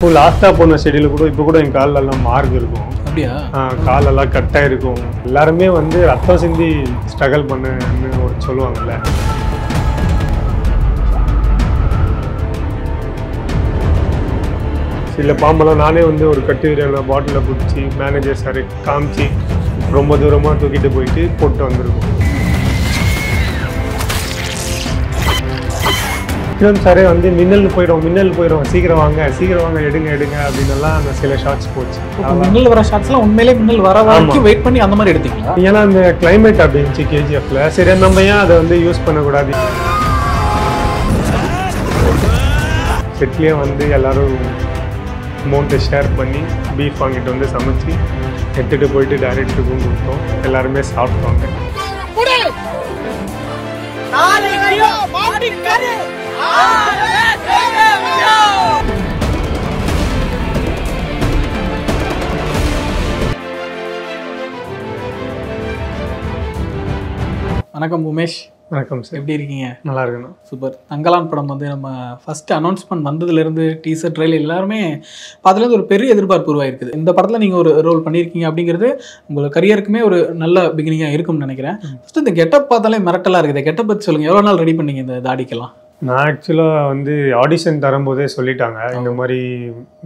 இப்போ லாஸ்ட்டாக போன ஷெடியூல் கூட இப்போ கூட என் காலெல்லாம் மார்க் இருக்கும். அப்படியா? காலெல்லாம் கட்டாக இருக்கும். எல்லாருமே வந்து ரத்தம் சிந்தி ஸ்ட்ரகிள் பண்ணுன்னு ஒரு சொல்லுவாங்கல்ல. சில பாம்பெல்லாம் நானே வந்து ஒரு கட்டு வீரர்களை பாட்டிலில் பிடிச்சி மேனேஜர் சார் காமிச்சு ரொம்ப தூரமாக தூக்கிட்டு போயிட்டு போட்டு வந்திருக்கோம். விக்ரம் சாரே வந்து மின்னல் போயிடும் சீக்கிரம் வாங்க எடுங்க அப்படின்னலாம் அந்த சில ஷார்ட்ஸ் போச்சு. மின்னல் வர ஷார்ட்ஸ்லாம் உண்மையிலே மின்னல் வர வரைக்கும் வெயிட் பண்ணி அந்த மாதிரி எடுத்தீங்களா? ஏன்னா அந்த கிளைமேட் அப்படி இருந்துச்சு கேஜிஎஃப்ல. சரி நம்ம ஏன் அதை வந்து யூஸ் பண்ணக்கூடாது. செட்லேயே வந்து எல்லாரும் அமௌண்ட்டை ஷேர் பண்ணி பீஃப் வாங்கிட்டு வந்து சமைச்சு எடுத்துகிட்டு போயிட்டு டைரக்டருக்கும் கொடுத்தோம். எல்லாருமே சாப்பிட்டோங்க. வணக்கம் உமேஷ். வணக்கம் சார். எப்படி இருக்கீங்க? நல்லா இருக்கணும். சூப்பர். தங்கலான் படம் வந்து நம்ம ஃபர்ஸ்ட் அனௌன்ஸ்மெண்ட் வந்ததுலேருந்து டீசர் ட்ரெயிலர் எல்லாருமே அதுலேருந்து ஒரு பெரிய எதிர்பார்ப்பு உருவாயிருக்குது. இந்த படத்தில் நீங்கள் ஒரு ரோல் பண்ணியிருக்கீங்க அப்படிங்கிறது உங்கள் கரியருக்குமே ஒரு நல்ல பிகினிங்காக இருக்கும்னு நினைக்கிறேன். ஃபஸ்ட்டு இந்த கெட்டப் பார்த்தாலே மிரட்டலாக இருக்குது. கெட்டப் பற்றி சொல்லுங்கள். எவ்வளோ நாள் ரெடி பண்ணீங்க இந்த தாடிக்கெல்லாம்? நான் ஆக்சுவலாக வந்து ஆடிஷன் தரும்போதே சொல்லிட்டாங்க, இந்த மாதிரி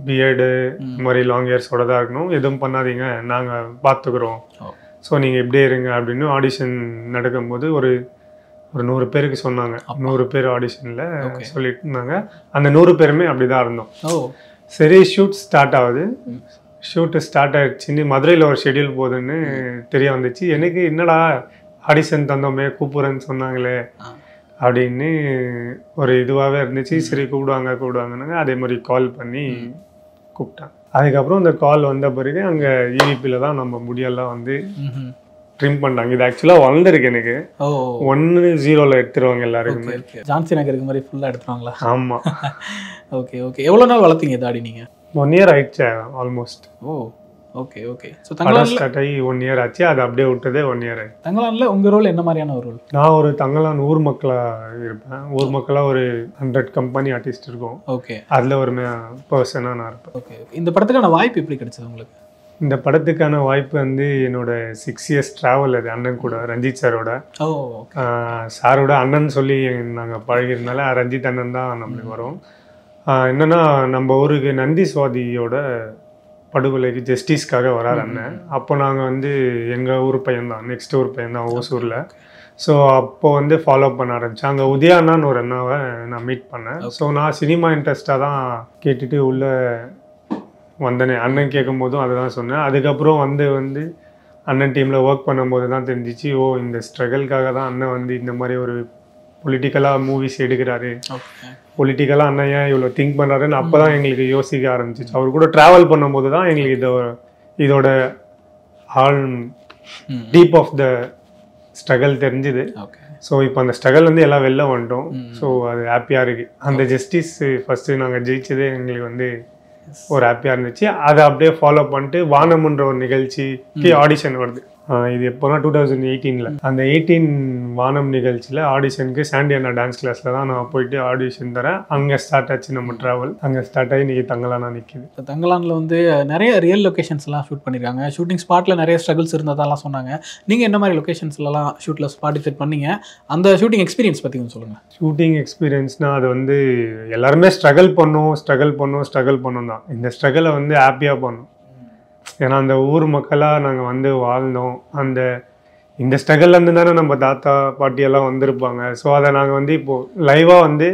பிஎட் இந்த மாதிரி லாங் இயர்ஸோட தான் இருக்கணும், எதுவும் பண்ணாதீங்க, நாங்கள் பார்த்துக்குறோம், ஸோ நீங்கள் இப்படியே இருங்க அப்படின்னு ஆடிஷன் நடக்கும்போது ஒரு 100 பேருக்கு சொன்னாங்க. 100 பேர் ஆடிஷனில் சொல்லிட்டு இருந்தாங்க. அந்த 100 பேருமே அப்படி தான் இருந்தோம். சரி, ஷூட் ஸ்டார்ட் ஆகுது. ஷூட்டு ஸ்டார்ட் ஆகிடுச்சின்னு மதுரையில் ஒரு ஷெடியூல் போகுதுன்னு தெரிய வந்துச்சு. எனக்கு என்னடா ஆடிஷன் தந்தோமே கூப்பிட்றேன்னு சொன்னாங்களே அப்படின்னு ஒரு இதுவாகவே இருந்துச்சு. சரி கூப்பிடுவாங்கன்னாங்க. அதே மாதிரி கால் பண்ணி கூப்பிட்டாங்க. அதுக்கப்புறம் அந்த கால் வந்த பிறகு அங்கே ஈவிபியில் தான் நம்ம முடியெல்லாம் வந்து ட்ரிம் பண்ணாங்க. இது ஆக்சுவலாக வளர்ந்துருக்கு. எனக்கு 1-0 எடுத்துருவாங்க எல்லாருக்குமே. ஜான்சி நகருக்கு மாதிரி ஃபுல்லாக எடுத்துருவாங்களா? ஆமாம். ஓகே. எவ்வளோ நாள் வளர்த்தீங்க தாடி நீங்கள்? 1 இயர் ஆயிடுச்சு almost. Okay. So Thangalaan start ஆகி 1 இயர் ஆச்சு. அது அப்படியே விட்டதே 1 இயர் ஆயிடுச்சு. தங்கலானில் உங்கள் ரோல் என்ன மாதிரியான ஒரு ரோல்? நான் ஒரு தங்கலான் ஊர் மக்களாக இருப்பேன். ஊர் மக்களாக ஒரு 100 கம்பெனி ஆர்டிஸ்ட் இருக்கும். ஓகே. அதில் ஒரு பர்சனாக நான் இருப்பேன். ஓகே. இந்த படத்துக்கான வாய்ப்பு எப்படி கிடைச்சது உங்களுக்கு? இந்த படத்துக்கான வாய்ப்பு வந்து என்னோட 6 இயர்ஸ் ட்ராவல். அது அண்ணன் கூட, ரஞ்சித் சாரோட. சாரோட அண்ணன் சொல்லி நாங்கள் பழகிறதுனால ரஞ்சித் அண்ணன் தான் நம்மளுக்கு வரும். என்னென்னா நம்ம ஊருக்கு நந்தி சுவாதியோட படுகொலைக்கு ஜஸ்டிஸ்க்காக வராது அண்ணன். அப்போ நாங்கள் வந்து எங்கள் ஊர் பையன்தான், நெக்ஸ்ட் ஊர் பையன்தான் ஓசூரில். ஸோ அப்போ வந்து ஃபாலோ பண்ண ஆரம்பித்தேன். அங்கே உதயாண்ணான்னு ஒரு அண்ணாவை நான் மீட் பண்ணேன். ஸோ நான் சினிமா இன்ட்ரெஸ்டாக தான் கேட்டுட்டு உள்ளே வந்தேனே. அண்ணன் கேட்கும் போதும் அதை தான் சொன்னேன். அதுக்கப்புறம் வந்து அண்ணன் டீமில் ஒர்க் பண்ணும்போது தான் தெரிஞ்சிச்சு, இந்த ஸ்ட்ரகிள்காக தான் அண்ணன் வந்து இந்த மாதிரி ஒரு பொலிட்டிக்கலாக மூவிஸ் எடுக்கிறாரு, பொலிட்டிக்கலாக அண்ணன் ஏன் இவ்வளோ திங்க் பண்ணுறாருன்னு அப்போ தான் எங்களுக்கு யோசிக்க ஆரம்பிச்சிச்சு. அவர் கூட ட்ராவல் பண்ணும்போது தான் எங்களுக்கு இதோட all deep of the struggle தெரிஞ்சுது. ஸோ இப்போ அந்த ஸ்ட்ரகிள் வந்து எல்லாம் வெளில வந்துட்டோம். ஸோ அது ஹாப்பியாக இருக்குது. அந்த ஜஸ்டிஸ் ஃபஸ்ட்டு நாங்கள் ஜெயிச்சதே எங்களுக்கு வந்து ஒரு ஹாப்பியாக இருந்துச்சு. அதை அப்படியே ஃபாலோ பண்ணிட்டு வானம்ன்ற ஒரு நிகழ்ச்சிக்கு ஆடிஷன் வருது. இது எப்போனா 2018. அந்த 18 வானம் நிகழ்ச்சியில் ஆடிஷனுக்கு சாண்டி அண்ணா டான்ஸ் கிளாஸில் தான் நான் போயிட்டு ஆடிஷன் தரேன். அங்கே ஸ்டார்ட் ஆச்சு நம்ம ட்ராவல். அங்கே ஸ்டார்ட் ஆகி இன்றைக்கி தங்கலானா நிற்கிது. இப்போ தங்கலானில் வந்து நிறைய ரியல் லொக்கேஷன்ஸ்லாம் ஷூட் பண்ணியிருக்காங்க. ஷூட்டிங் ஸ்பாட்டில் நிறைய ஸ்ட்ரகிள்ஸ் இருந்ததெல்லாம் சொன்னாங்க. நீங்கள் என்ன மாதிரி லொக்கேஷன்ஸ்லாம் ஷூட்டில் பார்ட்டிசிபேட் பண்ணீங்க? அந்த ஷூட்டிங் எக்ஸ்பீரியன்ஸ் பற்றி கொஞ்சம் சொல்லுங்கள். ஷூட்டிங் எக்ஸ்பீரியன்ஸ்னால் அது வந்து எல்லாருமே ஸ்ட்ரகிள் பண்ணோம் தான். இந்த ஸ்ட்ரகிளை வந்து ஹாப்பியாக பண்ணோம். ஏன்னா அந்த ஊர் மக்களாக நாங்கள் வந்து வாழ்ந்தோம். இந்த ஸ்ட்ரகிள்லேருந்து தானே நம்ம தாத்தா பாட்டியெல்லாம் வந்திருப்பாங்க. ஸோ அதை நாங்கள் வந்து இப்போது லைவாக வந்து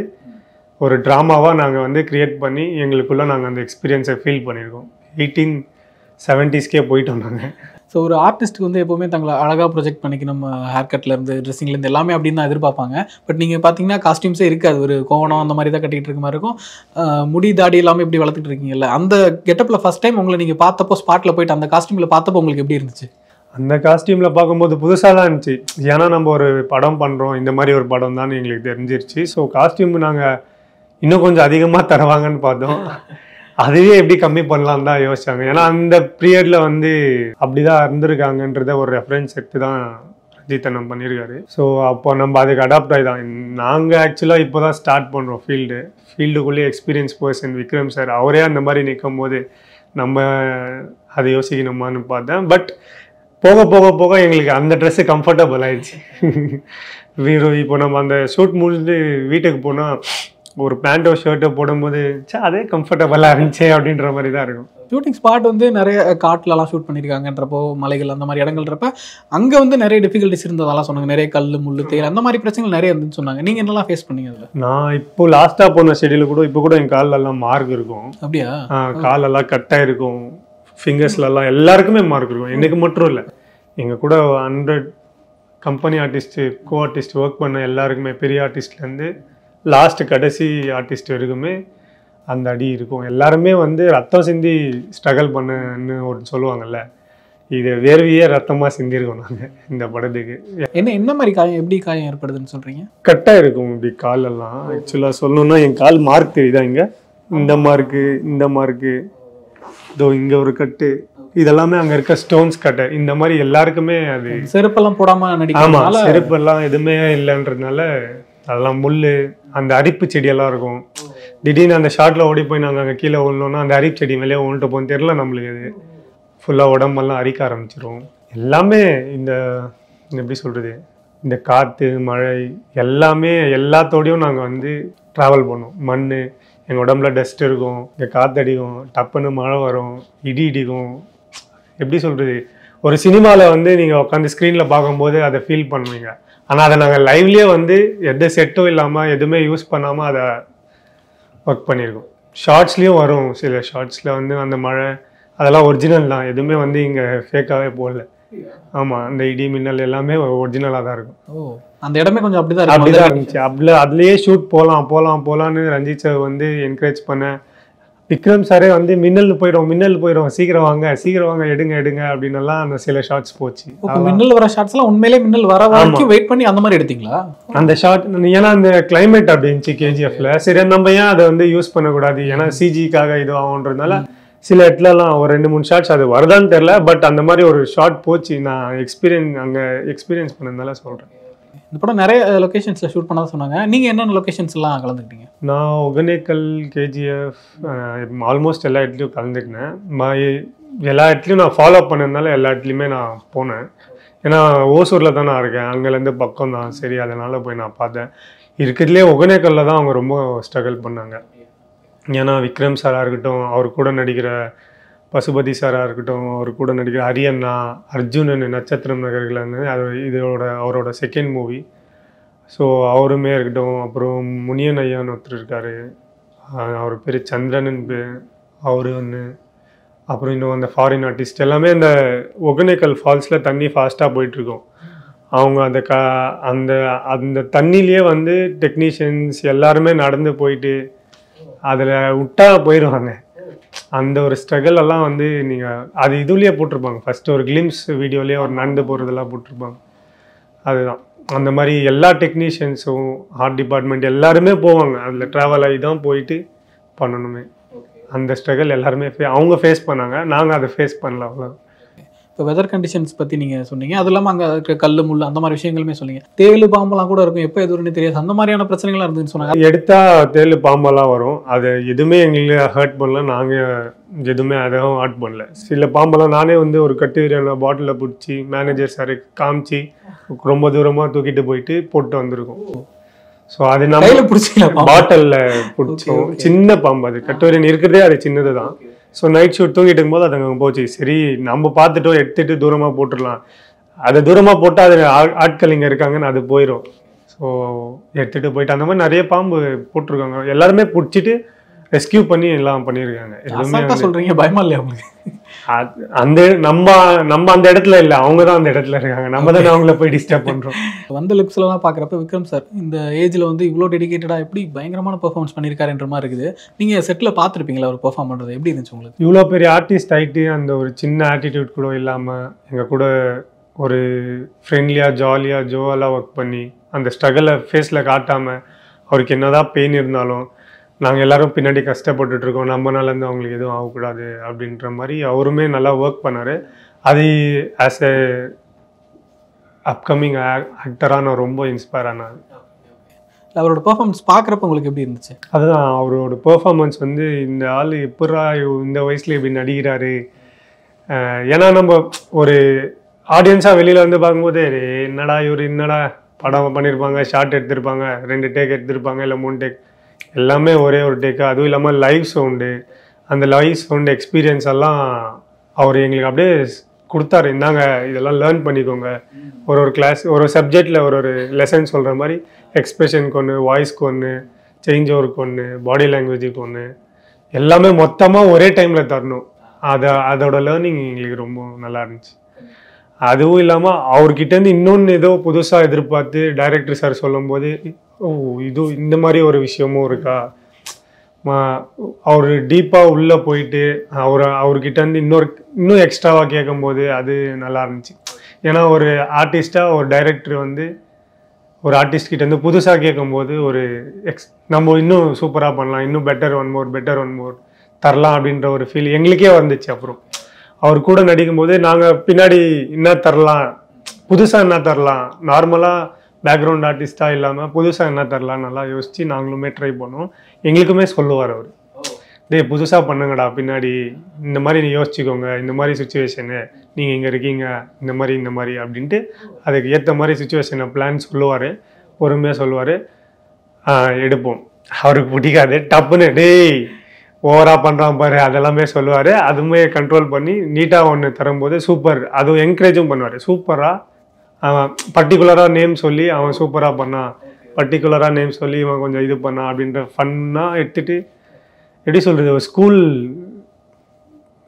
ஒரு ட்ராமாவாக நாங்கள் வந்து க்ரியேட் பண்ணி எங்களுக்குள்ளே நாங்கள் அந்த எக்ஸ்பீரியன்ஸை ஃபீல் பண்ணியிருக்கோம். 1870s போயிட்டோம் நாங்கள். ஸோ ஒரு ஆர்டிஸ்ட்டுக்கு வந்து எப்போவுமே தங்களை அழகாக ப்ரொஜெக்ட் பண்ணிக்கணும். ஹேர் கட்லேருந்து ட்ரெஸ்ஸிங்லேருந்து எல்லாமே அப்படின்னு தான் எதிர்பார்ப்பாங்க. பட் நீங்கள் பார்த்தீங்கன்னா காஸ்டியூம்ஸே இருக்காது. ஒரு கோவணம் அந்த மாதிரி தான் கட்டிகிட்டு இருக்க மாதிரி இருக்கும். முடி தாடி எல்லாமே இப்படி வளர்த்துட்டு இருக்கீங்கல்ல, அந்த கெட்டப்பில் ஃபஸ்ட் டைம் உங்களை நீங்கள் பார்த்தப்போ ஸ்பாட்டில் போயிட்டு அந்த காஸ்டியூமில் பார்த்தப்போ உங்களுக்கு எப்படி இருந்துச்சு? அந்த காஸ்டியூமில் பார்க்கும்போது புதுசாக தான் இருந்துச்சு. ஏன்னா நம்ம ஒரு படம் பண்ணுறோம், இந்த மாதிரி ஒரு படம் தான் எங்களுக்கு தெரிஞ்சிருச்சு. ஸோ காஸ்டியூம் நாங்கள் இன்னும் கொஞ்சம் அதிகமாக தருவாங்கன்னு பார்த்தோம். அதுவே எப்படி கம்மி பண்ணலாம் தான் யோசிச்சாங்க. ஏன்னா அந்த பீரியட்ல வந்து அப்படிதான் இருந்திருக்காங்கன்றத ஒரு ரெஃபரன்ஸ் எடுத்து தான் ரஞ்சித் அண்ணன் பண்ணியிருக்காரு. ஸோ அப்போ நம்ம அதுக்கு அடாப்ட் ஆகி தான் நாங்கள் ஆக்சுவலாக இப்போ தான் ஸ்டார்ட் பண்ணுறோம். ஃபீல்டுக்குள்ளேயே எக்ஸ்பீரியன்ஸ் பர்சன் விக்ரம் சார் அவரே அந்த மாதிரி நிற்கும் போது நம்ம அதை யோசிக்கணுமான்னு பார்த்தேன். பட் போக போக போக எங்களுக்கு அந்த ட்ரெஸ்ஸு கம்ஃபர்டபுள் ஆயிடுச்சு. இப்போ நம்ம அந்த ஷூட் முடிஞ்சு வீட்டுக்கு போனால் ஒரு பேண்ட்டோ ஷர்ட்டோ போடும்போது அதே கம்ஃபர்டபுளாக இருந்துச்சு அப்படின்ற மாதிரி தான் இருக்கும். ஷூட்டிங் ஸ்பாட் வந்து நிறைய காட்டிலலாம் ஷூட் பண்ணியிருக்காங்கன்றப்போ மலைகள் அந்த மாதிரி இடங்கள்ன்றப்ப அங்கே வந்து நிறைய டிஃபிகல்ட்டிஸ் இருந்ததெல்லாம் சொன்னாங்க. நிறைய கல் முள்ளு தேல் அந்த மாதிரி பிரச்சனைகள் நிறைய இருந்துன்னு சொன்னாங்க. நீங்கள் என்னெல்லாம் ஃபேஸ் பண்ணீங்க அதில்? நான் இப்போ லாஸ்ட்டாக போன ஷெடியூல் கூட இப்போ கூட என் காலெல்லாம் மார்க் இருக்கும். அப்படியா? காலெல்லாம் கட்டாக இருக்கும், ஃபிங்கர்ஸ்லலாம் எல்லாருக்குமே மார்க் இருக்கும். எனக்கு மட்டும் இல்லை, எங்கள் கூட 100 company artist co artist work பண்ண எல்லாருக்குமே, பெரிய ஆர்டிஸ்ட்லேருந்து லாஸ்ட் கடைசி ஆர்டிஸ்ட் வரைக்குமே அந்த அடி இருக்கும். எல்லாருமே வந்து ரத்தம் சிந்தி ஸ்ட்ரகிள் பண்ணன்னு ஒரு சொல்லுவாங்கல்ல, இது வேர்வையே ரத்தமாக சிந்திருக்கோம் நாங்கள் இந்த படத்துக்கு. என்ன மாதிரி காயம், எப்படி காயம் ஏற்படுதுன்னு சொல்கிறீங்க? கட்டாக இருக்கும் இப்படி காலெல்லாம். ஆக்சுவலாக சொல்லணுன்னா என் கால் மார்க் தெரியுதா, இங்கே இந்த மார்க்கு, இந்த மார்க்கு, இதோ இங்கே ஒரு கட்டு, இதெல்லாமே அங்கே இருக்க ஸ்டோன்ஸ் கட்டை. இந்த மாதிரி எல்லாருக்குமே அது செருப்பெல்லாம் போடாமல் நடிக்கும். ஆமாம், செருப்பெல்லாம் எதுவுமே இல்லைன்றதுனால அதெல்லாம் முள், அந்த அரிப்பு செடியெல்லாம் இருக்கும். திடீர்னு அந்த ஷார்ட்டில் ஓடி போய் நாங்கள் அங்கே கீழே விழணுன்னா அந்த அரிப்பு செடி மேலே விழுட்டு போன்னு தெரியல நம்மளுக்கு. அது ஃபுல்லாக உடம்பெல்லாம் அரிக்க ஆரம்பிச்சிடும். எல்லாமே இந்த எப்படி சொல்கிறது, இந்த காற்று மழை எல்லாமே எல்லாத்தோடையும் நாங்கள் வந்து ட்ராவல் பண்ணோம். மண், எங்கள் உடம்புல டஸ்ட் இருக்கும், இங்கே காற்றடிக்கும், டப்புன்னு மழை வரும், இடி இடிக்கும். எப்படி சொல்கிறது, ஒரு சினிமாவில் வந்து நீங்கள் உட்காந்து ஸ்க்ரீனில் பார்க்கும்போது அதை ஃபீல் பண்ணுவீங்க. ஆனால் அதை நாங்கள் லைவ்லேயே வந்து எந்த செட்டும் இல்லாமல் எதுவுமே யூஸ் பண்ணாமல் அதை ஒர்க் பண்ணியிருக்கோம். ஷார்ட்ஸ்லேயும் வரும், சில ஷார்ட்ஸில் வந்து அந்த மழை அதெல்லாம் ஒரிஜினல் தான், எதுவுமே வந்து இங்கே ஃபேக்காகவே போடல. ஆமாம், அந்த இடி மின்னல் எல்லாமே ஒரிஜினலாக தான் இருக்கும். ஓ, அந்த இடமே கொஞ்சம் அப்படிதான் இருந்துச்சு. அதுலேயே ஷூட் போகலான்னு ரஞ்சித் சார் வந்து என்கரேஜ் பண்ண. விக்ரம் சாரே வந்து மின்னல் போயிடும், சீக்கிரம் வாங்க, எடுங்க அப்படின்னு எல்லாம் அந்த சில ஷார்ட்ஸ் போச்சு. மின்னல் வர ஷார்ட்ஸ்லாம் உண்மையிலே மின்னல் வர வரைக்கும் வெயிட் பண்ணி அந்த மாதிரி எடுத்தீங்களா? அந்த ஷார்ட் ஏன்னா அந்த கிளைமேட் அப்படி இருந்துச்சு கேஜிஎஃப்ல. சரி, நம்ம ஏன் அதை வந்து யூஸ் பண்ணக்கூடாது, ஏன்னா சிஜிக்காக இது ஆகுன்றதுனால சில இடத்துலலாம் ஒரு 2-3 ஷார்ட்ஸ் அது வருதான்னு தெரியல. பட் அந்த மாதிரி ஒரு ஷார்ட் போச்சு. நான் எக்ஸ்பீரியன்ஸ் பண்ணதுனால சொல்கிறேன். இந்த படம் நிறைய லொக்கேஷன்ஸில் ஷூட் பண்ணதான் சொன்னாங்க. நீங்கள் என்னென்ன லொக்கேஷன்ஸ்லாம் கலந்துக்கிட்டீங்க? நான் ஒகேனக்கல், கேஜிஎஃப், ஆல்மோஸ்ட் எல்லா இடத்துலையும் கலந்துக்கினேன். எல்லா இடத்துலையும் நான் ஃபாலோ பண்ணதுனால எல்லா இடத்துலையுமே நான் போனேன். ஏன்னா ஓசூரில் தான் நான் இருக்கேன், அங்கேருந்து பக்கம் தான். சரி, அதனால் போய் நான் பார்த்தேன். இருக்கிறதுலே ஒகேனக்கல்ல தான் அவங்க ரொம்ப ஸ்ட்ரகிள் பண்ணாங்க. ஏன்னா விக்ரம் சாராக இருக்கட்டும், அவர் கூட நடிக்கிற பசுபதி சாராக இருக்கட்டும், அவர் கூட நடிக்கிற அரியண்ணா, அர்ஜுனன், நட்சத்திரம் நகர்கள்னு அது அவரோட செகண்ட் மூவி. ஸோ அவருமே இருக்கட்டும். அப்புறம் முனியன் ஐயான்னு ஒருத்தர் இருக்கார், அவர் பேர் சந்திரன் பேர், அவர் ஒன்று. அப்புறம் இன்னும் அந்த ஃபாரின் ஆர்டிஸ்ட் எல்லாமே அந்த ஒகேனக்கல் ஃபால்ஸில் தண்ணி ஃபாஸ்ட்டாக போயிட்டுருக்கோம். அவங்க அந்த அந்த தண்ணிலேயே வந்து டெக்னீஷியன்ஸ் எல்லாருமே நடந்து போயிட்டு அதில் விட்டா போயிடுவாங்க. அந்த ஒரு ஸ்ட்ரகிள் எல்லாம் வந்து நீங்கள் அது இதுலேயே போட்டிருப்பாங்க. ஃபஸ்ட்டு ஒரு கிளிம்ஸ் வீடியோலேயே ஒரு நடந்து போகிறதெல்லாம் போட்டிருப்பாங்க. அதுதான் அந்த மாதிரி எல்லா டெக்னீஷியன்ஸும், ஆர்ட் டிபார்ட்மெண்ட் எல்லாருமே போவாங்க. அதில் ட்ராவல் ஆகி தான் போயிட்டு பண்ணணுமே. அந்த ஸ்ட்ரகிள் எல்லாருமே அவங்க ஃபேஸ் பண்ணாங்க, நாங்கள் அதை ஃபேஸ் பண்ணல. அவ்வளோ. இப்போ வெதர் கண்டிஷன்ஸ் பற்றி நீங்கள் சொன்னீங்க, அது இல்லாமல் அங்கே இருக்க கல் முள் அந்த மாதிரி விஷயங்களுமே சொன்னீங்க. தேல் பாம்பெல்லாம் கூட இருக்கும், எப்போ எதுவுன்னு தெரியாது, அந்த மாதிரியான பிரச்சனைகள்லாம் இருந்துன்னு சொன்னாங்க. எடுத்தால் தேல் பாம்பெல்லாம் வரும், அது எதுவுமே எங்களுக்கு ஹர்ட் பண்ணல. நாங்கள் எதுவுமே அதையும் ஹர்ட் பண்ணல. சில பாம்பெல்லாம் நானே வந்து ஒரு கட்டு பாட்டிலில் பிடிச்சி மேனேஜர் சார் காமிச்சு ரொம்ப தூரமாக தூக்கிட்டு போயிட்டு போட்டு வந்திருக்கோம். ஸோ அது நம்ம பாட்டிலில் பிடிச்சோம். சின்ன பாம்பு, அது கட்டுவரியன் இருக்கிறதே அது சின்னது தான். ஸோ நைட் ஷூட் தூங்கிட்டு இருக்கும்போது அது அங்கே போச்சு. சரி, நம்ம பார்த்துட்டோம், எடுத்துகிட்டு தூரமாக போட்டுடலாம். அதை தூரமாக போட்டால் அது ஆட்கள் இங்கே இருக்காங்கன்னு அது போயிடும். ஸோ எடுத்துகிட்டு போயிட்டு அந்த மாதிரி நிறைய பாம்பு போட்டிருக்காங்க. எல்லாருமே பிடிச்சிட்டு ரெஸ்கியூ பண்ணி எல்லாம் பண்ணியிருக்காங்க. எதுவுமே சொல்கிறீங்க, பயமா இல்லையா உங்களுக்கு? அந்த நம்ம அந்த இடத்துல இல்லை, அவங்க தான் அந்த இடத்துல இருக்காங்க. நம்ம தானே அவங்கள போய் டிஸ்டர்ப் பண்ணுறோம். வந்த லுக்ஸ்லாம் பார்க்குறப்ப விக்ரம் சார் இந்த ஏஜில் வந்து இவ்வளோ டெடிகேட்டடாக எப்படி பயங்கரமான பெர்ஃபார்மன்ஸ் பண்ணியிருக்காருன்ற மாதிரி இருக்குது. நீங்கள் செட்டில் பார்த்துருப்பீங்களா அவர் பெர்ஃபார்ம் பண்ணுறது? எப்படி இருந்துச்சு உங்களுக்கு? இவ்வளோ பெரிய ஆர்டிஸ்ட் ஆகிட்டு அந்த ஒரு சின்ன ஆட்டிடியூட் கூட இல்லாமல் எங்கள் கூட ஒரு ஃப்ரெண்ட்லியாக ஜாலியாக ஜோவலாக ஒர்க் பண்ணி அந்த ஸ்ட்ரகிளை ஃபேஸில் காட்டாமல், அவருக்கு என்னதான் பெயின் இருந்தாலும் நாங்கள் எல்லோரும் பின்னாடி கஷ்டப்பட்டுட்ருக்கோம், நம்மளாலேருந்து அவங்களுக்கு எதுவும் ஆகக்கூடாது அப்படின்ற மாதிரி அவருமே நல்லா ஒர்க் பண்ணார். அது அப்கமிங் ஆக்டராக நான் ரொம்ப இன்ஸ்பயர் ஆனேன். அவரோட பெர்ஃபார்மன்ஸ் பார்க்குறப்ப உங்களுக்கு எப்படி இருந்துச்சு? அதுதான் அவரோட பெர்ஃபார்மன்ஸ் வந்து இந்த ஆள் எப்படா இந்த வயசில் இப்படி நடிக்கிறாரு. ஏன்னா நம்ம ஒரு ஆடியன்ஸாக வெளியில் வந்து பார்க்கும்போது என்னடா இவர் என்னடா படம் பண்ணியிருப்பாங்க, ஷார்ட் எடுத்திருப்பாங்க, 2 டேக் எடுத்திருப்பாங்க, இல்லை 3 டேக், எல்லாமே ஒரே ஒரு டேக்கு. அதுவும் இல்லாமல் லைவ் சவுண்டு, அந்த லைவ் சவுண்டு எக்ஸ்பீரியன்ஸ் எல்லாம் அவர் எங்களுக்கு அப்படியே கொடுத்தாரு. இந்தாங்க இதெல்லாம் லேர்ன் பண்ணிக்கோங்க. ஒரு கிளாஸ், ஒரு சப்ஜெக்டில் ஒரு லெசன் சொல்கிற மாதிரி எக்ஸ்பிரஷனுக்கு ஒன்று, வாய்ஸ்க்கு ஒன்று, சேஞ்ச் ஓவருக்கு ஒன்று, பாடி லாங்குவேஜுக்கு ஒன்று, எல்லாமே மொத்தமாக ஒரே டைமில் தரணும். அதோட லேர்னிங் எங்களுக்கு ரொம்ப நல்லா இருந்துச்சு. அதுவும் இல்லாமல் அவர்கிட்டேருந்து இன்னொன்று ஏதோ புதுசாக எதிர்பார்த்து டைரக்டர் சார் சொல்லும்போது, ஓ இது இந்த மாதிரி ஒரு விஷயமும் இருக்கா, அவர் டீப்பாக உள்ளே போயிட்டு அவர்கிட்டேருந்து இன்னும் எக்ஸ்ட்ராவாக கேட்கும்போது அது நல்லா இருந்துச்சு. ஏன்னா ஒரு ஆர்டிஸ்டாக ஒரு டைரக்டர் வந்து ஒரு ஆர்டிஸ்ட் கிட்டேருந்து புதுசாக கேட்கும்போது ஒரு நம்ம இன்னும் சூப்பராக பண்ணலாம், இன்னும் பெட்டர் ஒன் மோர் தரலாம் அப்படின்ற ஒரு ஃபீல் எங்களுக்கே வந்துச்சு. அப்புறம் அவர் கூட நடிக்கும்போது நாங்கள் பின்னாடி என்ன தரலாம், புதுசாக என்ன தரலாம், நார்மலாக பேக்ரவுண்ட் ஆர்டிஸ்டாக இல்லாமல் புதுசாக என்ன தரலாம் நல்லா யோசித்து நாங்களுமே ட்ரை பண்ணோம். எங்களுக்குமே சொல்லுவார் அவர், டேய் புதுசாக பண்ணுங்கடா, பின்னாடி இந்த மாதிரி நீ யோசிச்சுக்கோங்க, இந்த மாதிரி சுச்சுவேஷனு, நீங்கள் இங்கே இருக்கீங்க, இந்த மாதிரி அப்படின்ட்டு அதுக்கு ஏற்ற மாதிரி சுச்சுவேஷனை பிளான் சொல்லுவார். பொறுமையாக சொல்லுவார், எடுப்போம். அவருக்கு பிடிக்காது, டப்புன்னு டேய் ஓவராக பண்ணுறான் பாரு அதெல்லாமே சொல்லுவார். அதுவுமே கண்ட்ரோல் பண்ணி நீட்டாக ஒன்று தரும்போது சூப்பர், அதுவும் என்கரேஜும் பண்ணுவார். சூப்பராக அவன் பர்டிகுலராக நேம் சொல்லி அவன் சூப்பராக பண்ணான், பர்டிகுலராக நேம் சொல்லி இவன் கொஞ்சம் இது பண்ணான் அப்படின்ற ஃபன்னாக எடுத்துகிட்டு, எப்படி சொல்கிறது, ஒரு ஸ்கூல்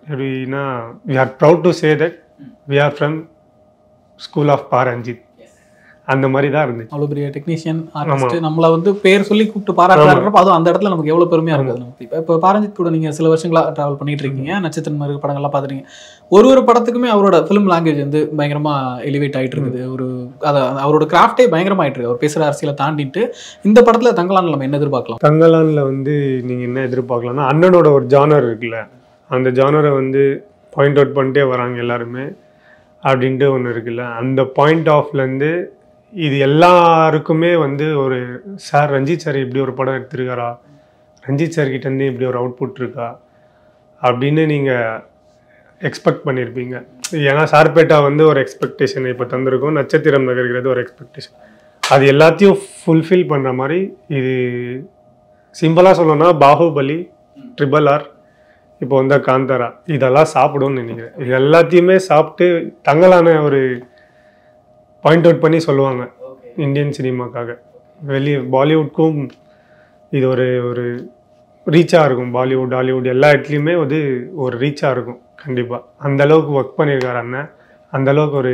எப்படின்னா we are proud to say that we are from school of Pa. Ranjith, அந்த மாதிரி தான் இருந்துச்சு. அவ்வளோ பெரிய டெக்னீஷியன் ஆர்டிஸ்ட் நம்மளை வந்து பேர் சொல்லி கூப்பிட்டு பாராட்டுறப்ப அதுவும் அந்த இடத்துல நமக்கு எவ்வளோ பெருமையாக இருக்குது. நமக்கு இப்போ பா. ரஞ்சித் கூட நீங்கள் சில வருஷங்களாக ட்ராவல் பண்ணிட்டு இருக்கீங்க, நட்சத்திரம் மாதிரி படங்கள்லாம் பார்த்துருக்கீங்க. ஒரு படத்துக்குமே அவரோட ஃபிலிம் லாங்குவேஜ் வந்து பயங்கரமாக எலிவேட் ஆகிட்டு இருக்குது. அவரோட கிராஃப்டே பயங்கரமாக ஆகிட்டு இருக்கு. அவர் பேசுகிற அரசியலை தாண்டிட்டு இந்த படத்தில் தங்கலானில் நம்ம என்ன எதிர்பார்க்கலாம்? தங்கலானில் வந்து நீங்கள் என்ன எதிர்பார்க்கலாம்னா, அண்ணனோட ஒரு ஜானர் இருக்குல்ல, அந்த ஜானரை வந்து பாயிண்ட் அவுட் பண்ணிட்டே வராங்க எல்லாருமே அப்படின்ட்டு ஒன்று இருக்குல்ல, அந்த பாயிண்ட் ஆஃப்லேருந்து இது எல்லாருக்குமே வந்து ஒரு சார் ரஞ்சித் சார் இப்படி ஒரு படம் எடுத்திருக்காரா, ரஞ்சித் சார்கிட்டேருந்து இப்படி ஒரு அவுட்புட் இருக்கா அப்படின்னு நீங்கள் எக்ஸ்பெக்ட் பண்ணியிருப்பீங்க. ஏன்னா சார்பேட்டா வந்து ஒரு எக்ஸ்பெக்டேஷன் இப்போ தந்திருக்கும், நட்சத்திரம் நகர்கிறது ஒரு எக்ஸ்பெக்டேஷன். அது எல்லாத்தையும் ஃபுல்ஃபில் பண்ணுற மாதிரி இது சிம்பிளாக சொல்லணும்னா பாகுபலி, RRR, இப்போ வந்து காந்தாரா, இதெல்லாம் சாப்பிடும்னு நினைக்கிறேன். இது எல்லாத்தையுமே சாப்பிட்டு தங்கலான ஒரு பாயிண்ட் அவுட் பண்ணி சொல்லுவாங்க இந்தியன் சினிமாக்காக. பாலிவுட்க்கும் இது ஒரு ரீச்சாக இருக்கும். பாலிவுட், ஹாலிவுட் எல்லா இடத்துலையுமே ஒரு ரீச்சாக இருக்கும் கண்டிப்பாக. அந்தளவுக்கு ஒர்க் பண்ணியிருக்காரு அண்ணன். அந்தளவுக்கு ஒரு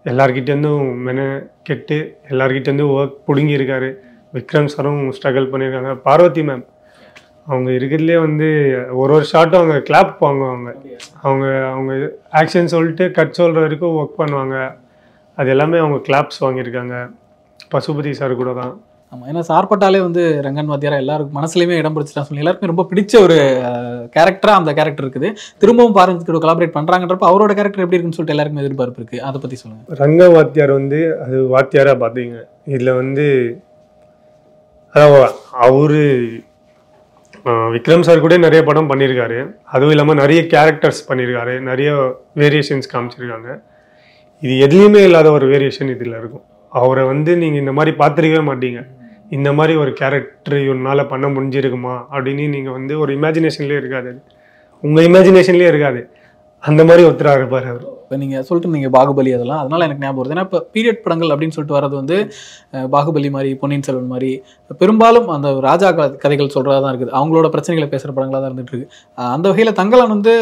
எல்லார்கிட்டேருந்தும் கெட்டு எல்லார்கிட்டேருந்தும் ஒர்க் பிடுங்கியிருக்காரு. விக்ரம் சாரும் ஸ்ட்ரகிள் பண்ணியிருக்காங்க. பார்வதி மேம் அவங்க இருக்கிறதுலே வந்து ஒரு ஷாட்டும் அவங்க கிளாப் வாங்குவாங்க. அவங்க ஆக்ஷன் சொல்லிட்டு கட் சொல்கிற வரைக்கும் ஒர்க் பண்ணுவாங்க. அது எல்லாமே அவங்க கிளாப்ஸ் வாங்கியிருக்காங்க. பசுபதி சார் கூட தான். ஆமாம், ஏன்னா சார்பட்டாலே வந்து ரங்கன் வாத்தியாரா எல்லாருக்கும் மனசுலையுமே இடம் பிடிச்சிட்டான்னு சொல்லி எல்லாருக்குமே ரொம்ப பிடிச்ச ஒரு கேரக்டராக அந்த கேரக்டர் இருக்குது. திரும்பவும் பாரஞ்சித்தோட கொலாபரேட் பண்ணுறாங்கன்றப்ப அவரோட கேரக்டர் எப்படி இருக்குன்னு சொல்லிட்டு எல்லாருக்குமே எதிர்பார்ப்பு இருக்குது. அதை பற்றி சொல்லுங்கள். ரங்க வாத்தியார் வந்து அது வாத்தியாராக பார்த்தீங்க. இதில் வந்து அதாவது அவர் விக்ரம் சார் கூட நிறைய படம் பண்ணியிருக்காரு. அதுவும் இல்லாமல் நிறைய கேரக்டர்ஸ் பண்ணியிருக்காரு, நிறைய வேரியேஷன்ஸ் காமிச்சிருக்காங்க. இது எதுலேயுமே இல்லாத ஒரு வேரியேஷன் இதில் இருக்கும். அவரை வந்து நீங்கள் இந்த மாதிரி பார்த்துருக்கவே மாட்டீங்க. இந்த மாதிரி ஒரு கேரக்டர் இவனால் பண்ண முடிஞ்சிருக்குமா அப்படின்னு நீங்கள் வந்து ஒரு இமேஜினேஷன்லேயே இருக்காது, உங்கள் இமேஜினேஷன்லேயே இருக்காது. அந்த மாதிரி ஒருத்தராக இருப்பார் அவர். இப்போ நீங்கள் சொல்லிட்டு நீங்கள் பாகுபலி அதெல்லாம், அதனால் எனக்கு ஞாபகம் வருது. ஏன்னா இப்போ பீரியட் படங்கள் அப்படின்னு சொல்லிட்டு வர்றது வந்து பாகுபலி மாதிரி, பொன்னியின் செல்வன் மாதிரி பெரும்பாலும் அந்த ராஜா கதைகள் சொல்கிறதா தான் இருக்குது. அவங்களோட பிரச்சனைகளை பேசுகிற படங்களாக தான் இருந்துகிட்டு இருக்கு. அந்த வகையில் தங்கலான் வந்து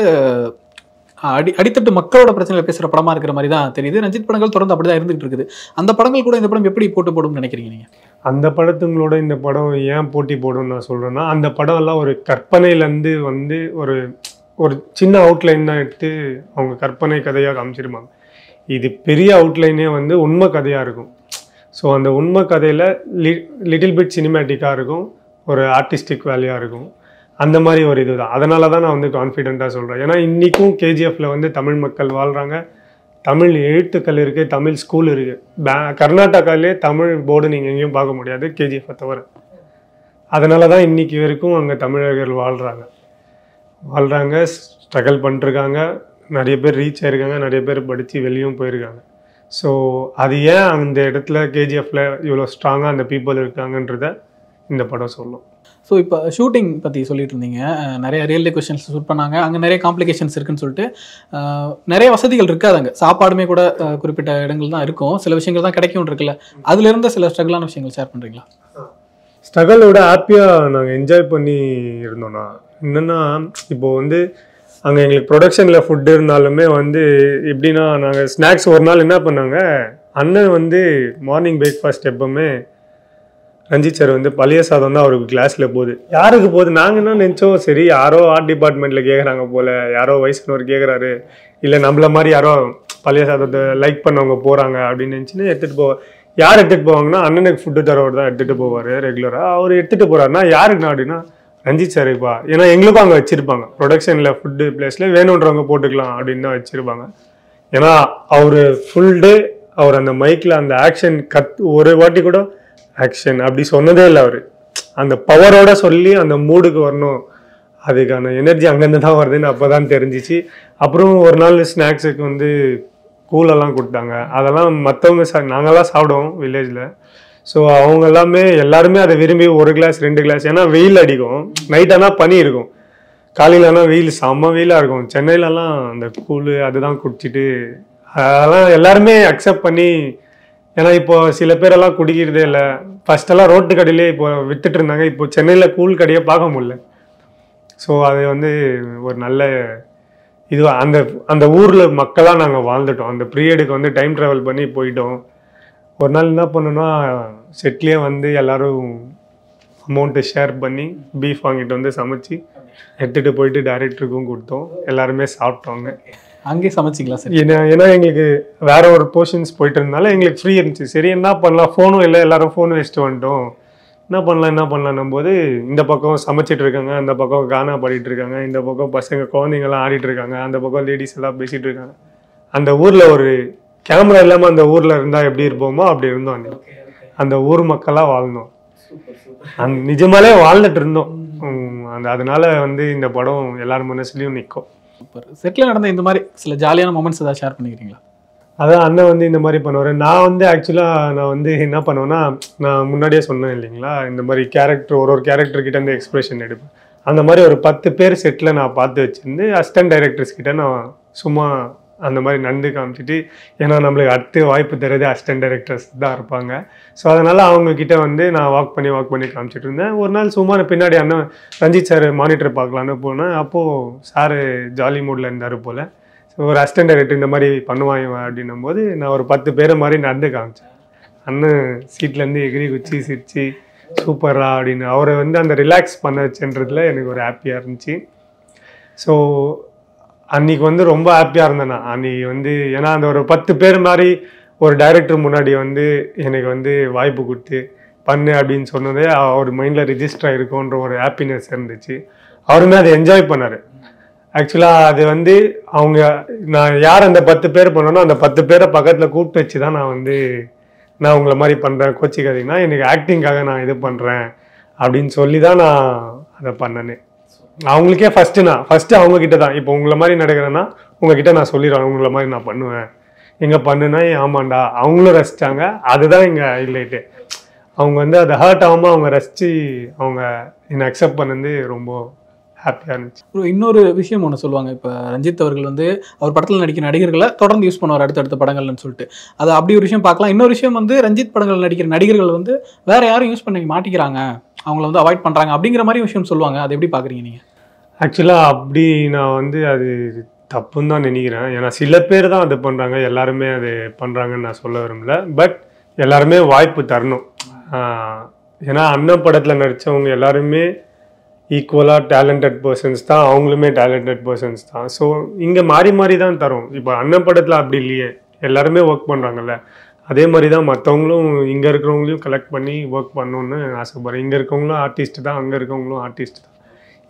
அடித்தட்டு மக்களோட பிரச்சனைகளை பேசுகிற படமாக இருக்கிற மாதிரி தான் தெரியுது. ரஞ்சித் படங்கள் தொடர்ந்து அப்படி தான் இருந்துகிட்டு இருக்குது. அந்த படங்கள் கூட இந்த படம் எப்படி போட்டு போடும்னு நினைக்கிறீங்க நீங்கள்? அந்த படத்துங்களோட இந்த படம் ஏன் போட்டி போடும்னு நான் சொல்கிறேன்னா, அந்த படம் எல்லாம் ஒரு கற்பனையிலேருந்து வந்து ஒரு சின்ன அவுட்லைன் தான் எடுத்து அவங்க கற்பனை கதையாக காமிச்சிருப்பாங்க. இது பெரிய அவுட்லைனே வந்து உண்மை கதையாக இருக்கும். ஸோ அந்த உண்மை கதையில் லிட்டில் பிட் சினிமேட்டிக்காக இருக்கும், ஒரு ஆர்டிஸ்டிக் வேலையாக இருக்கும். அந்த மாதிரி ஒரு இது தான். அதனால தான் நான் வந்து கான்ஃபிடென்ட்டாக சொல்கிறேன். ஏன்னா இன்றைக்கும் கேஜிஎஃப்பில் வந்து தமிழ் மக்கள் வாழ்கிறாங்க, தமிழ் எழுத்துக்கள் இருக்குது, தமிழ் ஸ்கூல் இருக்குது. கர்நாடகாவிலே தமிழ் போர்டு நீங்கள் எங்கேயும் பார்க்க முடியாது கேஜிஎஃப்பை தவிர. அதனால தான் இன்றைக்கி வரைக்கும் அங்கே தமிழர்கள் வாழ்கிறாங்க, ஸ்ட்ரகிள் பண்ணிட்டுருக்காங்க. நிறைய பேர் ரீச் ஆகிருக்காங்க, நிறைய பேர் படித்து வெளியும் போயிருக்காங்க. ஸோ அது ஏன் அந்த இடத்துல கேஜிஎஃப்பில் இவ்வளோ ஸ்ட்ராங்காக அந்த பீப்புள் இருக்காங்கன்றத இந்த படம் சொல்லும். ஸோ இப்போ ஷூட்டிங் பற்றி சொல்லிட்டு இருந்தீங்க, நிறைய ரியல் கொஷின்ஸ் ஷூட் பண்ணாங்க, அங்கே நிறைய காம்ப்ளிகேஷன்ஸ் இருக்குன்னு சொல்லிட்டு. நிறைய வசதிகள் இருக்காது அங்கே, சாப்பாடுமே கூட குறிப்பிட்ட இடங்கள் தான் இருக்கும், சில விஷயங்கள் தான் கிடைக்கும் இருக்குல்ல, அதுலேருந்து சில ஸ்ட்ரகிளான விஷயங்கள் ஷேர் பண்ணுறீங்களா? ஸ்ட்ரகிளோட ஹாப்பியாக நாங்கள் என்ஜாய் பண்ணி இருந்தோம்னா என்னென்னா, இப்போது வந்து அங்கே எங்களுக்கு ப்ரொடக்ஷனில் ஃபுட்டு இருந்தாலுமே வந்து எப்படின்னா, நாங்கள் ஸ்நாக்ஸ் ஒரு நாள் என்ன பண்ணாங்க, அண்ணன் வந்து மார்னிங் பிரேக்ஃபாஸ்ட் எப்போவுமே ரஞ்சித் சார் வந்து பழைய சாதம் தான் அவருக்கு கிளாஸில் போகுது. யாருக்கு போகுது? நாங்கள் என்ன நினச்சோம், சரி யாரோ ஆர்ட் டிபார்ட்மெண்ட்டில் கேட்குறாங்க போல், யாரோ வயசுனவர் கேட்குறாரு, இல்லை நம்மள மாதிரி யாரோ பழைய சாதத்தை லைக் பண்ணவங்க போகிறாங்க அப்படின்னு நினச்சின்னு எடுத்துகிட்டு போவோம். யார் எடுத்துகிட்டு போவாங்கன்னா, அண்ணனுக்கு ஃபுட்டு தரவர் தான் எடுத்துகிட்டு போவார் ரெகுலராக. அவர் எடுத்துகிட்டு போகிறாருன்னா யாருக்குண்ணா அப்படின்னா ரஞ்சித் சாருப்பா. ஏன்னா எங்களுக்கும் அங்கே வச்சுருப்பாங்க, ப்ரொடக்ஷனில் ஃபுட்டு பிளேஸில் வேணுன்றவங்க போட்டுக்கலாம் அப்படின்னு தான் வச்சுருப்பாங்க. ஏன்னா அவர் ஃபுல் டே அவர் அந்த மைக்கில் அந்த ஆக்ஷன் ஒரு வாட்டி கூட ஆக்ஷன் அப்படி சொன்னதே இல்லை. அவர் அந்த பவரோட சொல்லி அந்த மூடுக்கு வரணும், அதுக்கான எனர்ஜி அங்கேருந்து தான் வருதுன்னு அப்போ தான் தெரிஞ்சிச்சு. அப்புறம் ஒரு நாள் ஸ்நாக்ஸுக்கு வந்து கூலெல்லாம் கொடுத்தாங்க. அதெல்லாம் மற்றவங்க நாங்கள்லாம் சாப்பிடுவோம் வில்லேஜில். ஸோ அவங்க எல்லாருமே அதை விரும்பி 1 கிளாஸ் 2 கிளாஸ், ஏன்னா வெயில் அடிக்கும், நைட் ஆனால் பனி இருக்கும், காலையில் ஆனால் வெயில் செம்ம வெயிலாக இருக்கும். சென்னையிலலாம் அந்த கூழ் அதுதான் குடிச்சிட்டு அதெல்லாம் எல்லாருமே அக்செப்ட் பண்ணி. ஏன்னா இப்போ சில பேரெல்லாம் குடிக்கிறதே இல்லை. ஃபஸ்ட்டெல்லாம் ரோட்டு கடையிலே இப்போ வித்துட்டு இருந்தாங்க, இப்போ சென்னையில் கூழ் கடையை பார்க்க முடியல. ஸோ அது வந்து ஒரு நல்ல இது. அந்த அந்த ஊரில் மக்களாக நாங்கள் வாழ்ந்துட்டோம். அந்த பீரியடுக்கு வந்து டைம் ட்ராவல் பண்ணி போயிட்டோம். ஒரு நாள் என்ன பண்ணோன்னா, செட்லேயே வந்து எல்லோரும் அமௌண்ட்டை ஷேர் பண்ணி பீஃப் வாங்கிட்டு வந்து சமைச்சு எடுத்துகிட்டு போயிட்டு டைரக்டருக்கும் கொடுத்தோம். எல்லாருமே சாப்பிட்டோங்க. அங்கேயே சமைச்சிங்களா சார்? ஏன்னா எங்களுக்கு வேற ஒரு போர்ஷன்ஸ் போயிட்டு இருந்தாலும் எங்களுக்கு ஃப்ரீ இருந்துச்சு. சரி என்ன பண்ணலாம், ஃபோனும் இல்லை, எல்லாரும் ஃபோனும் வச்சுட்டு வந்துட்டோம், என்ன பண்ணலாம் போது இந்த பக்கம் சமைச்சிட்டு இருக்காங்க, அந்த பக்கம் கானா பாடிட்டு இருக்காங்க, இந்த பக்கம் பசங்க குழந்தைங்கலாம் ஆடிட்டு இருக்காங்க, அந்த பக்கம் லேடிஸ் எல்லாம் பேசிட்டு இருக்காங்க. அந்த ஊரில் ஒரு கேமரா இல்லாமல் அந்த ஊரில் இருந்தால் எப்படி இருப்போமோ அப்படி இருந்தோம். அந்த ஊர் மக்களாக வாழ்ந்தோம், நிஜமாலே வாழ்ந்துட்டு இருந்தோம். அதனால வந்து இந்த படம் எல்லார் மனசுலையும் நிற்கும். செட்டில் நடந்த இந்த மாதிரி சில ஜாலியான மொமெண்ட்ஸ் ஏதாவது ஷேர் பண்ணிக்கிறீங்களா? அதான் அண்ணன் வந்து இந்த மாதிரி பண்ணுவார். நான் வந்து ஆக்சுவலாக நான் வந்து என்ன பண்ணுவேன்னா, நான் முன்னாடியே சொன்னேன் இல்லைங்களா, இந்த மாதிரி கேரக்டர் ஒரு கேரக்டர்கிட்ட இருந்து எக்ஸ்பிரஷன் எடுப்பேன். அந்த மாதிரி ஒரு 10 பேர் செட்டில் நான் பார்த்து வச்சுருந்து அசிஸ்டன்ட் டைரக்டர்ஸ் கிட்ட நான் சும்மா அந்த மாதிரி நண்டு காமிச்சிட்டு, ஏன்னா நம்மளுக்கு அடுத்து வாய்ப்பு தரது அசிஸ்டன்ட் டைரக்டர்ஸ் தான் இருப்பாங்க. ஸோ அதனால் அவங்கக்கிட்ட வந்து நான் வாக் பண்ணி காமிச்சிட்டு இருந்தேன். ஒரு நாள் சும்மா பின்னாடி அண்ணன் ரஞ்சித் சார் மானிட்டர் பார்க்கலான்னு போனேன். அப்போது சார் ஜாலி மூடில் இருந்தார் போல். ஸோ ஒரு அசிஸ்டன்ட் டைரக்டர் இந்த மாதிரி பண்ணுவாங்க அப்படின்னும் போது நான் ஒரு 10 பேரை மாதிரி நடந்து காமிச்சேன். அண்ணன் சீட்லேருந்து எகிரி குச்சி சிரிச்சு சூப்பரா அப்படின்னு அவரை வந்து அந்த ரிலாக்ஸ் பண்ண வச்சுன்றதுல எனக்கு ஒரு ஹாப்பியாக இருந்துச்சு. ஸோ அன்றைக்கி வந்து ரொம்ப ஹாப்பியாக இருந்தேன் நான் அன்றைக்கி வந்து. ஏன்னா அந்த ஒரு 10 பேர் மாதிரி ஒரு டைரக்டர் முன்னாடி வந்து எனக்கு வந்து வாய்ப்பு கொடுத்து பண்ணு அப்படின்னு சொன்னதே அவர் மைண்டில் ரிஜிஸ்டர் ஆகிருக்குன்ற ஒரு ஹாப்பினஸ் இருந்துச்சு. அவருமே அதை என்ஜாய் பண்ணார். ஆக்சுவலாக அது வந்து நான் யார் அந்த 10 பேர் பண்ணனோ அந்த 10 பேரை பக்கத்தில் கூப்பிட்டு வச்சு தான் நான் உங்களை மாதிரி பண்ணுறேன், கோச்சிக்காதீங்கன்னா எனக்கு ஆக்டிங்காக நான் இது பண்ணுறேன் அப்படின்னு சொல்லி தான் நான் அதை பண்ணேன்னு. அவங்களுக்கே ஃபஸ்ட்டு அவங்கக்கிட்ட தான், இப்போ உங்களை மாதிரி நடக்கிறேன்னா உங்ககிட்ட நான் சொல்லிடுவேன், உங்களை மாதிரி நான் பண்ணுவேன், எங்கே பண்ணுனா ஆமாண்டா அவங்களும் ரசித்தாங்க. அதுதான் இங்கே ஹைலைட்டு. அவங்க வந்து அதை ஹர்ட் ஆகாமல் அவங்க ரசித்து அவங்க என்னை அக்செப்ட் பண்ணது ரொம்ப ஹாப்பியாக இருந்துச்சு. இன்னொரு விஷயம் ஒன்று சொல்லுவாங்க, இப்போ ரஞ்சித் அவர்கள் வந்து அவர் படத்தில் நடிக்கிற நடிகர்களை தொடர்ந்து யூஸ் பண்ணுவார் அடுத்தடுத்த படங்கள்னு சொல்லிட்டு. அது அப்படி ஒரு விஷயம் பார்க்கலாம். இன்னொரு விஷயம் வந்து ரஞ்சித் படங்கள் நடிக்கிற நடிகர்கள் வந்து வேற யாரும் யூஸ் பண்ணி மாட்டிக்கிறாங்க, அவங்கள வந்து அவாய்ட் பண்ணுறாங்க அப்படிங்கிற மாதிரி விஷயம் சொல்லுவாங்க. அது எப்படி பார்க்குறீங்க நீங்கள்? ஆக்சுவலாக அப்படி நான் வந்து அது தப்புன்னு தான் நினைக்கிறேன். ஏன்னா சில பேர் தான் அது பண்ணுறாங்க, எல்லாருமே அது பண்ணுறாங்கன்னு நான் சொல்ல விரும்பல. பட் எல்லாருமே வாய்ப்பு தரணும். ஏன்னா அண்ணன் படத்தில் நடித்தவங்க எல்லாருமே ஈக்குவலாக டேலண்டட் பர்சன்ஸ் தான், அவங்களுமே டேலண்டட் பர்சன்ஸ் தான். ஸோ இங்கே மாறி தான் தரும். இப்போ அண்ணன் படத்தில் அப்படி இல்லையே, எல்லாருமே ஒர்க் பண்ணுறாங்கல்ல, அதே மாதிரி தான் மற்றவங்களும் இங்கே இருக்கிறவங்களையும் கலெக்ட் பண்ணி ஒர்க் பண்ணணுன்னு ஆசைப்படுறேன். இங்கே இருக்கவங்களும் ஆர்டிஸ்ட் தான், அங்கே இருக்கவங்களும் ஆர்டிஸ்ட் தான்.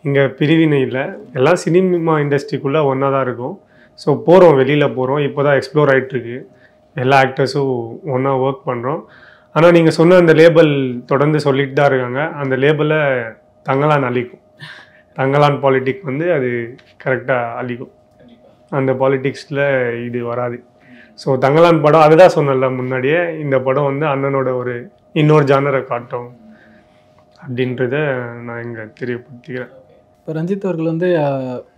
இங்கே பிரிவினை இல்லை, எல்லாம் சினிமா இண்டஸ்ட்ரிக்குள்ளே ஒன்றா தான் இருக்கும். ஸோ போகிறோம், வெளியில் போகிறோம். இப்போ தான் எக்ஸ்ப்ளோர் ஆகிட்டுருக்கு. எல்லா ஆக்டர்ஸும் ஒன்றா ஒர்க் பண்ணுறோம். ஆனால் நீங்கள் சொன்ன அந்த லேபிள் தொடர்ந்து சொல்லிட்டு தான் இருக்காங்க. அந்த லேபிளை தங்கலான் அழிக்கும். தங்கலான் பாலிடிக்ஸ் வந்து அது கரெக்டாக அழிக்கும். அந்த பாலிடிக்ஸில் இது வராது. ஸோ தங்கலான் படம் அதுதான் சொன்னல முன்னாடியே, இந்த படம் வந்து அண்ணனோட ஒரு இன்னொரு ஜானரை காட்டும் அப்படின்றத நான் இங்கே தெரியப்படுத்திக்கிறேன். இப்போ ரஞ்சித் அவர்கள் வந்து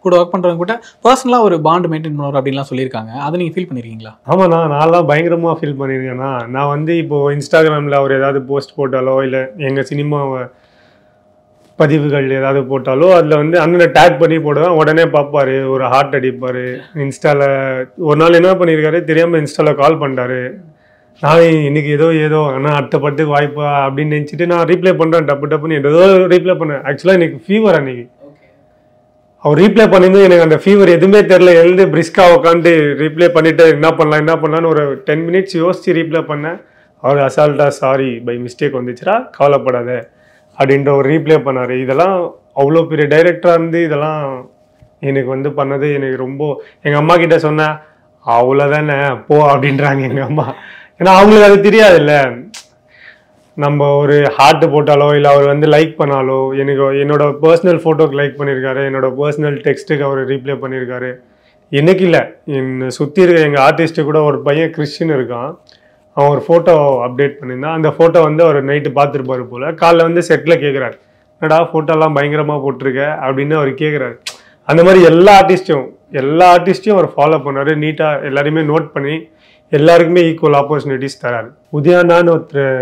கூட ஒர்க் பண்ணுறவங்க கூட பர்சனலாக ஒரு பாண்ட் மெயின்டைன் பண்ணுவார் அப்படின்லாம் சொல்லியிருக்காங்க. அதை நீங்கள் ஃபீல் பண்ணியிருக்கீங்களா? ஆமாம், நான்லாம் பயங்கரமாக ஃபீல் பண்ணியிருக்கேன்னா, நான் வந்து இப்போது இன்ஸ்டாகிராமில் அவர் ஏதாவது போஸ்ட் போட்டாலோ இல்லை எங்கள் சினிமாவை பதிவுகள் ஏதாவது போட்டாலோ அதில் வந்து அண்ணனை டேக் பண்ணி போடுவேன். உடனே பார்ப்பார், ஒரு ஹார்ட் அடிப்பார். இன்ஸ்டாவில் ஒரு நாள் என்ன பண்ணியிருக்காரு தெரியாமல் இன்ஸ்டாவில் கால் பண்ணிட்டாரு. நான் இன்னைக்கு ஏதோ ஆனால் அடுத்த படத்துக்கு வாய்ப்பா அப்படின்னு நினச்சிட்டு நான் ரீப்ளே பண்ணுறேன். டப்புன்னு ஏதோ ரீப்ளே பண்ணேன். ஆக்சுவலாக எனக்கு ஃபீவர் அன்னைக்கு. அவர் ரீப்ளே பண்ணிருந்து எனக்கு அந்த ஃபீவர் எதுவுமே தெரில. எழுந்து பிரிஸ்காக உட்காந்து ரீப்ளே பண்ணிவிட்டு என்ன பண்ணலான்னு ஒரு 10 minutes யோசித்து ரீப்ளே பண்ணேன். அவர் அசால்ட்டாக சாரி பை மிஸ்டேக் வந்துச்சுரா, கவலைப்படாத அப்படின்ற ஒரு ரீப்ளே பண்ணார். இதெல்லாம் அவ்வளோ பெரிய டைரக்டராக இருந்து இதெல்லாம் எனக்கு வந்து பண்ணது எனக்கு ரொம்ப. எங்கள் அம்மா கிட்ட சொன்னேன், அவ்வளோதானே போ அப்படின்றாங்க எங்கள் அம்மா. ஏன்னா அவங்களுக்கு அது தெரியாதுல்ல. நம்ம ஒரு ஹார்ட் போட்டாலோ இல்லை அவர் வந்து லைக் பண்ணாலோ, என்னோட பர்சனல் ஃபோட்டோக்கு லைக் பண்ணியிருக்காரு, என்னோட பர்சனல் டெக்ஸ்ட்டுக்கு அவர் ரீப்ளே பண்ணியிருக்காரு. எனக்கு இல்லை, என்னை சுற்றி இருக்க எங்கள் ஆர்டிஸ்ட்டு கூட ஒரு பையன் கிறிஸ்டின் இருக்கான். அவன் ஒரு ஃபோட்டோ அப்டேட் பண்ணியிருந்தான். அந்த ஃபோட்டோ வந்து அவர் நைட்டு பார்த்துருப்பாரு போல். காலைல வந்து செட்டில் கேட்குறாரு, என்னடா ஃபோட்டோலாம் பயங்கரமாக போட்டிருக்க அப்படின்னு அவர் கேட்குறாரு. அந்த மாதிரி எல்லா ஆர்டிஸ்ட்டையும் அவர் ஃபாலோ பண்ணார். நீட்டாக எல்லாரையுமே நோட் பண்ணி எல்லாருக்குமே ஈக்குவல் ஆப்பர்ச்சுனிட்டிஸ் தராரு. உதயானான்னு ஒருத்தர்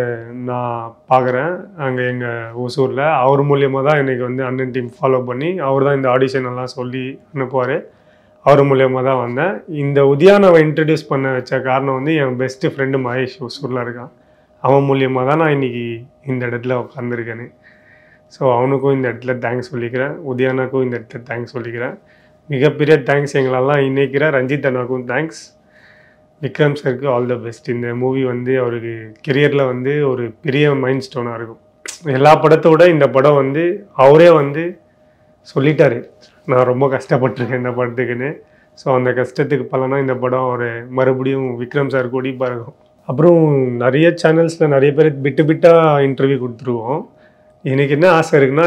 நான் பார்க்குறேன் அங்கே எங்கள் ஒசூரில். அவர் மூலியமாக தான் எனக்கு வந்து அண்ணன் டீம் ஃபாலோ பண்ணி அவர் தான் இந்த ஆடிஷன் எல்லாம் சொல்லி அனுப்புவார். அவர் மூலியமாக தான் வந்தேன். இந்த உதயானாவை இன்ட்ரடியூஸ் பண்ண வச்ச காரணம் வந்து என் பெஸ்ட்டு ஃப்ரெண்டு மகேஷ் ஒசூரில் இருக்கான். அவன் மூலியமாக தான் நான் இன்றைக்கி இந்த இடத்துல உட்காந்துருக்கேன்னு. ஸோ அவனுக்கும் இந்த இடத்துல தேங்க்ஸ் சொல்லிக்கிறேன். உதயானாக்கும் இந்த இடத்துல தேங்க்ஸ் சொல்லிக்கிறேன். மிகப்பெரிய தேங்க்ஸ் எங்களெல்லாம் இணைக்கிற ரஞ்சித் அண்ணாக்கும் தேங்க்ஸ். விக்ரம் சருக்கு ஆல் த பெஸ்ட். இந்த மூவி வந்து அவருக்கு கெரியரில் வந்து ஒரு பெரிய மைண்ட் ஸ்டோனாக இருக்கும். எல்லா படத்தோட இந்த படம் வந்து அவரே வந்து சொல்லிட்டாரு, நான் ரொம்ப கஷ்டப்பட்டிருக்கேன் இந்த படத்துக்குன்னு. ஸோ அந்த கஷ்டத்துக்கு பலனா இந்த படம் ஒரு மறுபடியும் விக்ரம் சார் கூடி பறக்கும். அப்புறம் நிறைய சேனல்ஸில் நிறைய பேர் பிட்டாக இன்டர்வியூ கொடுத்துருவோம். எனக்கு என்ன ஆசை இருக்குன்னா,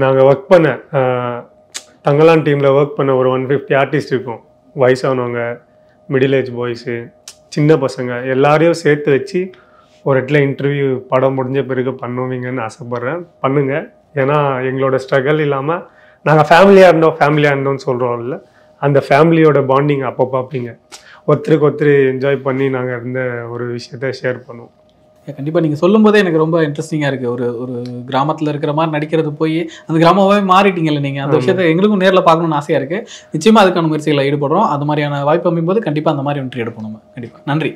நாங்கள் ஒர்க் பண்ண தங்கலான் டீமில் ஒர்க் பண்ண ஒரு 150 ஆர்டிஸ்ட் இருக்கும். வயசானவங்க, மிடில் ஏஜ் பாய்ஸு, சின்ன பசங்க எல்லாரையும் சேர்த்து வச்சு ஒரு இடத்துல இன்டர்வியூ படம் முடிஞ்ச பிறகு பண்ணுவீங்கன்னு ஆசைப்பட்றேன். பண்ணுங்கள். ஏன்னா எங்களோட ஸ்ட்ரகிள் இல்லாமல் நாங்கள் ஃபேமிலியாக இருந்தோம்னு சொல்கிறோம்ல, அந்த ஃபேமிலியோட பாண்டிங் அப்போ பார்ப்பீங்க. ஒருத்தருக்கு ஒருத்தர் என்ஜாய் பண்ணி நாங்கள் இருந்த ஒரு விஷயத்த ஷேர் பண்ணுவோம். கண்டிப்பாக நீங்கள் சொல்லும்போதே எனக்கு ரொம்ப இன்ட்ரெஸ்டிங்காக இருக்குது. ஒரு கிராமத்தில் இருக்கிற மாதிரி நடிக்கிறது போய் அந்த கிராமமாகவே மாறிட்டீங்கல்ல நீங்கள். அந்த விஷயத்தை எங்களுக்கும் நேரில் பார்க்கணும்னு ஆசையாக இருக்குது. நிச்சயமாக அதுக்கான முயற்சிகளை ஈடுபடுறோம். அது மாதிரியான வாய்ப்பு அமையும் போது கண்டிப்பாக அந்த மாதிரி ஒன்று எடுப்போம் நம்ம. கண்டிப்பாக. நன்றி.